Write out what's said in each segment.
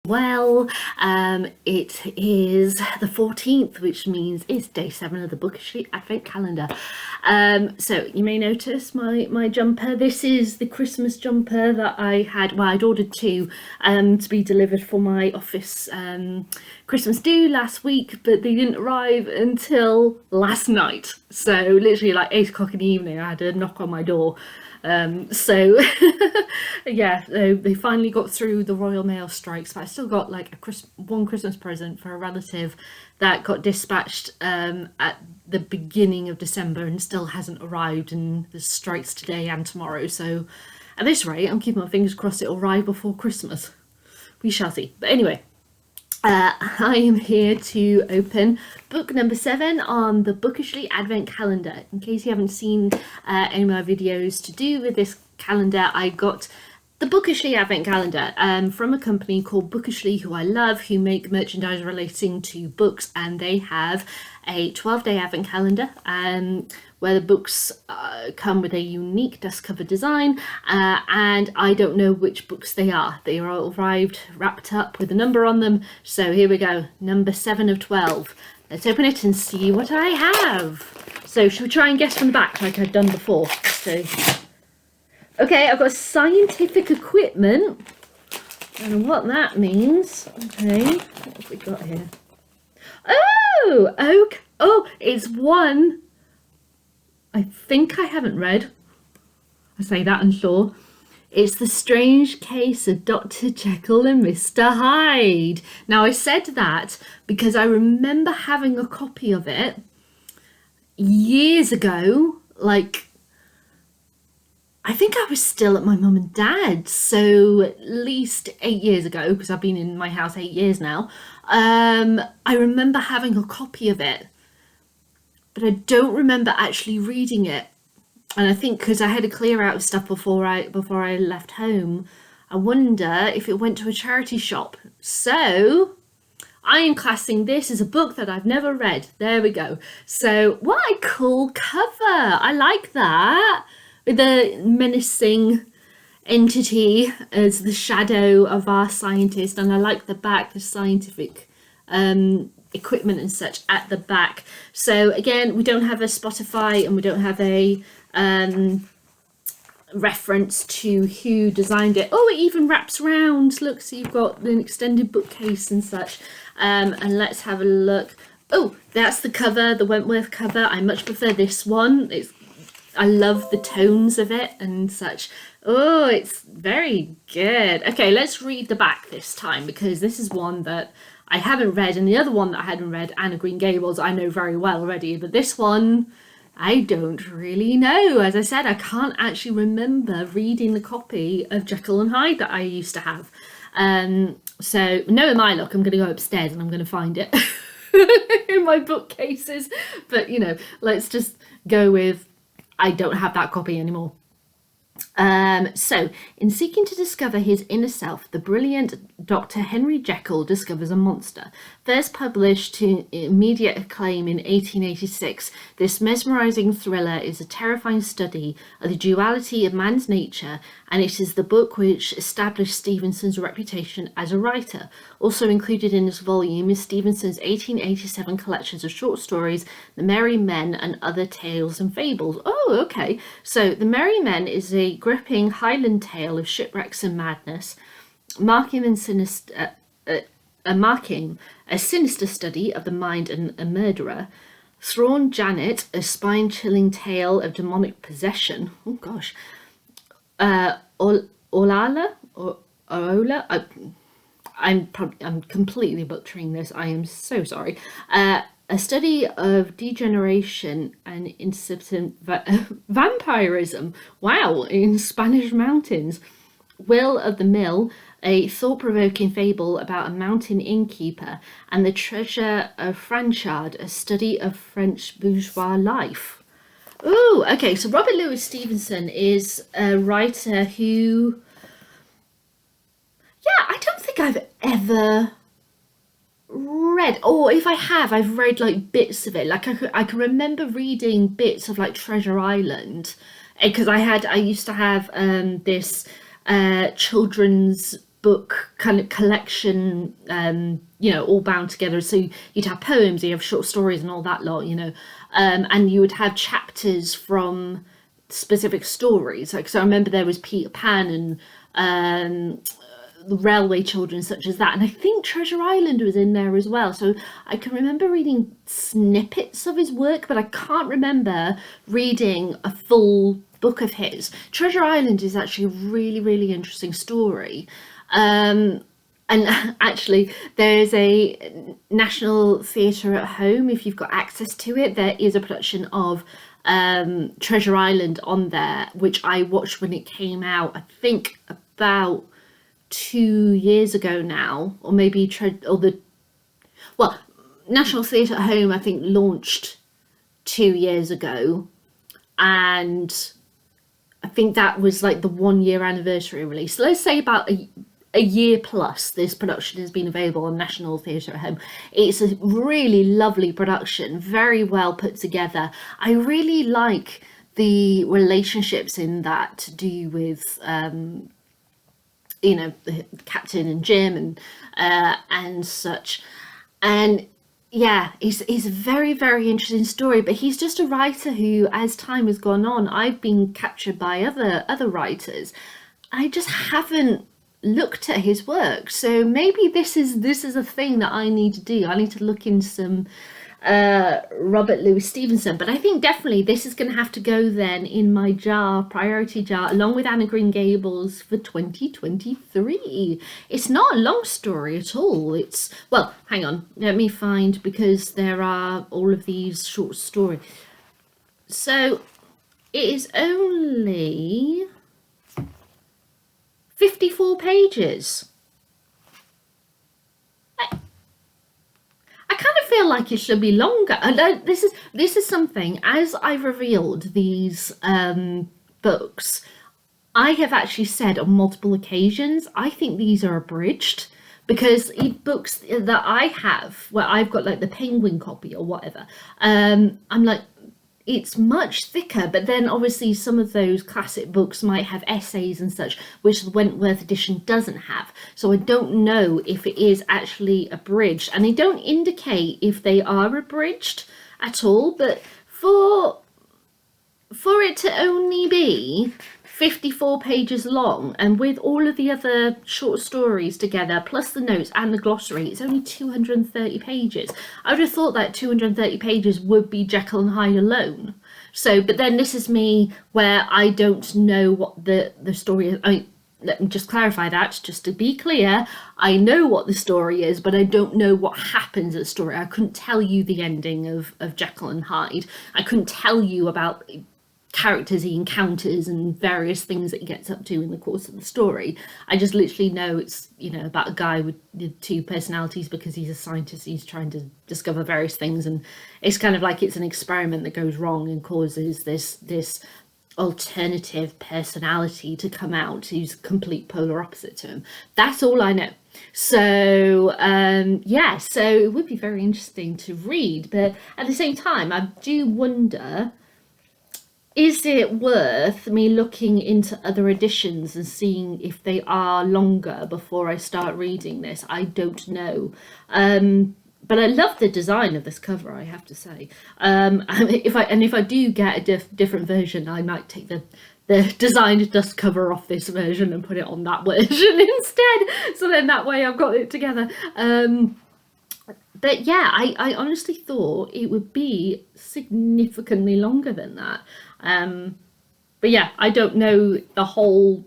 Well, it is the 14th, which means it's day 7 of the Bookishly Advent Calendar. So you may notice my jumper. This is the Christmas jumper that I had. Well, I'd ordered two to be delivered for my office Christmas do last week, but they didn't arrive until last night. So literally like 8 o'clock in the evening, I had a knock on my door. So yeah, they finally got through the Royal Mail strikes, but I still got like one Christmas present for a relative that got dispatched at the beginning of December and still hasn't arrived, and there's strikes today and tomorrow. So at this rate, I'm keeping my fingers crossed it'll arrive before Christmas. We shall see. But anyway, I am here to open book number 7 on the Bookishly Advent Calendar. In case you haven't seen any of my videos to do with this calendar, I got the Bookishly Advent Calendar from a company called Bookishly, who I love, who make merchandise relating to books, and they have a 12-day Advent calendar where the books come with a unique dust cover design, and I don't know which books they are. They are all arrived wrapped up with a number on them. So here we go, number 7 of 12. Let's open it and see what I have. So should we try and guess from the back like I've done before? So, okay, I've got scientific equipment. I don't know what that means. Okay, what have we got here? Oh, okay. Oh, it's one I think I haven't read. I say that unsure. It's The Strange Case of Dr. Jekyll and Mr. Hyde. Now, I said that because I remember having a copy of it years ago. Like, I think I was still at my mum and dad's, so at least 8 years ago, because I've been in my house 8 years now. I remember having a copy of it, but I don't remember actually reading it. And I think because I had to clear out stuff before I left home, I wonder if it went to a charity shop. So I am classing this as a book that I've never read. There we go. So what a cool cover. I like that. With the menacing entity as the shadow of our scientist. And I like the back, the scientific equipment and such at the back. So again, we don't have a Spotify and we don't have a reference to who designed it. Oh, it even wraps around. Look, so you've got an extended bookcase and such. And let's have a look. Oh, that's the cover, the Wentworth cover. I much prefer this one. I love the tones of it and such. Oh, it's very good. Okay, let's read the back this time, because this is one that I haven't read, and the other one that I hadn't read, Anne of Green Gables, I know very well already, but this one I don't really know. As I said, I can't actually remember reading the copy of Jekyll and Hyde that I used to have. So knowing my luck, I'm going to go upstairs and I'm going to find it in my bookcases. But, you know, let's just go with I don't have that copy anymore. So, in seeking to discover his inner self, the brilliant Dr. Henry Jekyll discovers a monster. First published to immediate acclaim in 1886, this mesmerizing thriller is a terrifying study of the duality of man's nature, and it is the book which established Stevenson's reputation as a writer. Also included in this volume is Stevenson's 1887 collections of short stories, The Merry Men and Other Tales and Fables. Oh, okay. So, The Merry Men is a gripping Highland tale of shipwrecks and madness, marking a sinister study of the mind and a murderer. Thrawn Janet, a spine-chilling tale of demonic possession. Oh gosh. Olala or Ola. I'm completely butchering this. I am so sorry. A study of degeneration and incipient vampirism. Wow, in Spanish mountains. Will of the Mill, a thought-provoking fable about a mountain innkeeper, and The Treasure of Franchard, a study of French bourgeois life. Oh, okay, so Robert Louis Stevenson is a writer who, yeah, I don't think I've ever read, or if I have, I've read like bits of it. Like I can remember reading bits of like Treasure Island, because I used to have this children's book kind of collection, all bound together. So you'd have poems, you have short stories and all that lot, and you would have chapters from specific stories. Like, so I remember there was Peter Pan and the Railway Children, such as that, and I think Treasure Island was in there as well. So I can remember reading snippets of his work, but I can't remember reading a full book of his. Treasure Island is actually a really, really interesting story. And actually, there's a National Theatre at Home, if you've got access to it. There is a production of Treasure Island on there, which I watched when it came out, I think about 2 years ago now, or maybe National Theatre at Home I think launched 2 years ago, and I think that was like the 1 year anniversary release. So let's say about a year plus this production has been available on National Theatre at Home. It's a really lovely production, very well put together. I really like the relationships in that to do with the Captain and Jim and such. And yeah, it's a very, very interesting story. But he's just a writer who, as time has gone on, I've been captured by other writers. I just haven't looked at his work. So maybe this is a thing that I need to do. I need to look into some Robert Louis Stevenson, but I think definitely this is going to have to go then in my priority jar, along with Anne of Green Gables for 2023. It's not a long story at all. It's, well, hang on, let me find, because there are all of these short stories. So it is only 54 pages. I kind of feel like it should be longer. This is something, as I've revealed these books, I have actually said on multiple occasions, I think these are abridged, because books that I have, where I've got like the Penguin copy or whatever, I'm like, it's much thicker, but then obviously some of those classic books might have essays and such, which the Wentworth edition doesn't have. So I don't know if it is actually abridged, and they don't indicate if they are abridged at all. But for it to only be 54 pages long, and with all of the other short stories together, plus the notes and the glossary, it's only 230 pages. I would have thought that 230 pages would be Jekyll and Hyde alone. So, but then this is me where I don't know what the story is. I mean, let me just clarify that, just to be clear. I know what the story is, but I don't know what happens at the story. I couldn't tell you the ending of Jekyll and Hyde. I couldn't tell you about characters he encounters and various things that he gets up to in the course of the story. I just literally know it's, about a guy with two personalities, because he's a scientist. He's trying to discover various things, and it's kind of like it's an experiment that goes wrong and causes this alternative personality to come out who's complete polar opposite to him. That's all I know. So so it would be very interesting to read, but at the same time I do wonder, is it worth me looking into other editions and seeing if they are longer before I start reading this? I don't know. But I love the design of this cover, I have to say. If I do get a different version, I might take the designed dust cover off this version and put it on that version instead. So then that way I've got it together. But yeah, I honestly thought it would be significantly longer than that. But yeah, I don't know the whole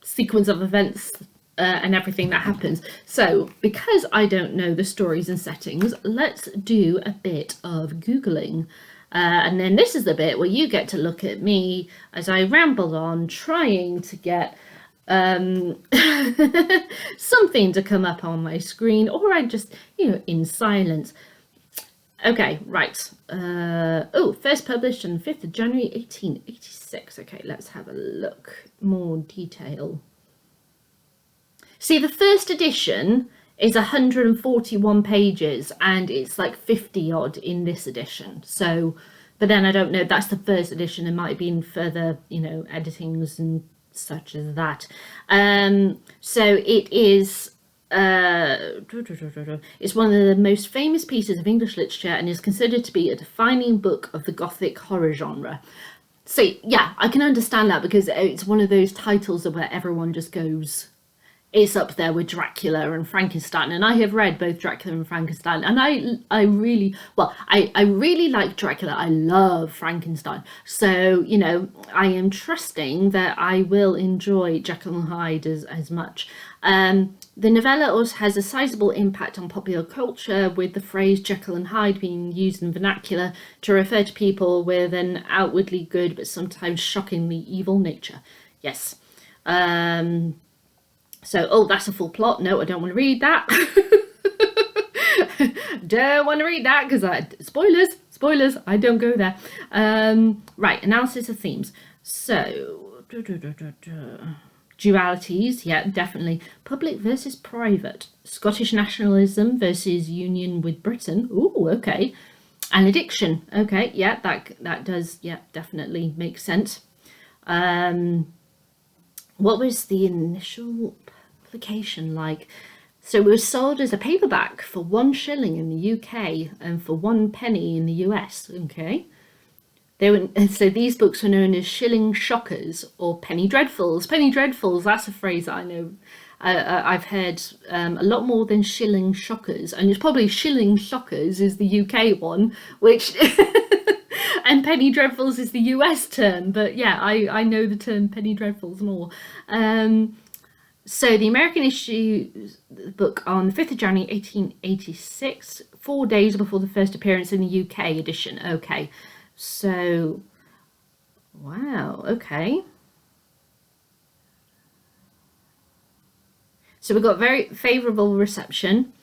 sequence of events and everything that happens. So because I don't know the stories and settings, let's do a bit of Googling. And then this is the bit where you get to look at me as I ramble on, trying to get something to come up on my screen, or I just, in silence. Okay, right. First published on 5th of January 1886. Okay, let's have a look. More detail. See, the first edition is 141 pages, and it's like 50 odd in this edition. So, but then I don't know, that's the first edition. There might have been further, editings and such as that. So it is. It's one of the most famous pieces of English literature and is considered to be a defining book of the Gothic horror genre. So yeah, I can understand that, because it's one of those titles where everyone just goes, it's up there with Dracula and Frankenstein, and I have read both Dracula and Frankenstein, and I really, well, I really like Dracula. I love Frankenstein, so you know, I am trusting that I will enjoy Jekyll and Hyde as much. The novella also has a sizable impact on popular culture, with the phrase Jekyll and Hyde being used in vernacular to refer to people with an outwardly good but sometimes shockingly evil nature. Yes. So, oh, that's a full plot. No, I don't want to read that. Don't want to read that, because spoilers, I don't go there. Right, analysis of themes. So, dualities, yeah, definitely. Public versus private. Scottish nationalism versus union with Britain. Ooh, okay. And addiction. Okay, yeah, that does, yeah, definitely make sense. What was the initial publication like? So it was sold as a paperback for 1 shilling in the UK and for 1 penny in the US. Okay. So these books were known as shilling shockers or penny dreadfuls. Penny dreadfuls, that's a phrase I know. I've heard a lot more than shilling shockers, and it's probably shilling shockers is the UK one, which and penny dreadfuls is the US term. But yeah, I know the term penny dreadfuls more. So the American issue the book on the 5th of January 1886, 4 days before the first appearance in the UK edition. Okay. So, wow, okay. So we got very favourable reception.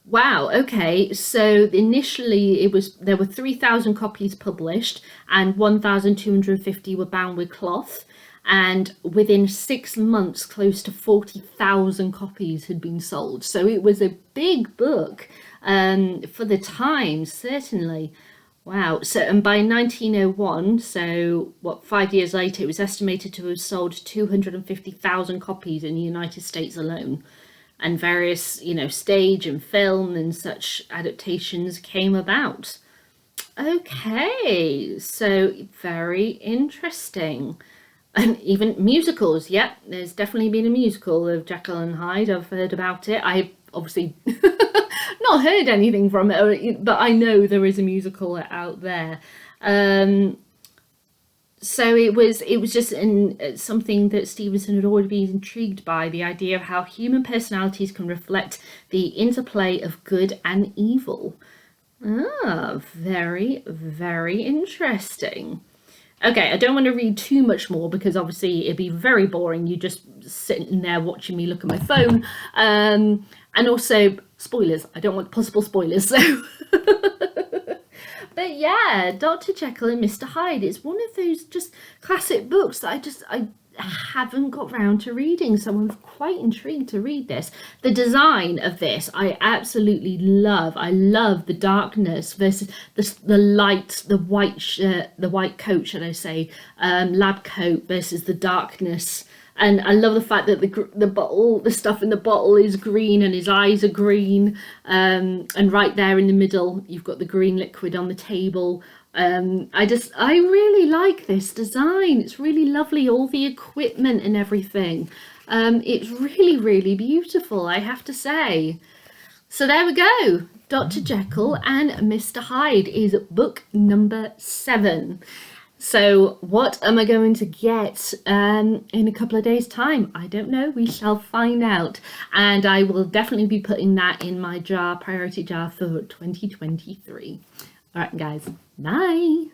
Wow, okay. So initially there were 3,000 copies published and 1,250 were bound with cloth. And within 6 months, close to 40,000 copies had been sold. So it was a big book. For the time, certainly. Wow. So, and by 1901, so what, 5 years later, it was estimated to have sold 250,000 copies in the United States alone. And various, you know, stage and film and such adaptations came about. Okay, so very interesting. And even musicals, yeah, there's definitely been a musical of Jekyll and Hyde. I've heard about it. I've obviously not heard anything from it, but I know there is a musical out there. So it was just something that Stevenson had already been intrigued by, the idea of how human personalities can reflect the interplay of good and evil. Ah, very, very interesting. Okay, I don't want to read too much more, because obviously it'd be very boring, you just sitting there watching me look at my phone. And also, spoilers. I don't want possible spoilers. So, but yeah, Dr. Jekyll and Mr. Hyde. It's one of those just classic books that I haven't got round to reading, so I'm quite intrigued to read this. The design of this I absolutely love. I love the darkness versus the light, the white coat, should I say, lab coat versus the darkness. And I love the fact that the stuff in the bottle is green and his eyes are green. And right there in the middle, you've got the green liquid on the table. I really like this design. It's really lovely, all the equipment and everything. It's really, really beautiful, I have to say. So there we go. Dr. Jekyll and Mr. Hyde is book number 7. So what am I going to get in a couple of days' time? I don't know. We shall find out. And I will definitely be putting that in my priority jar for 2023. All right, guys. Bye.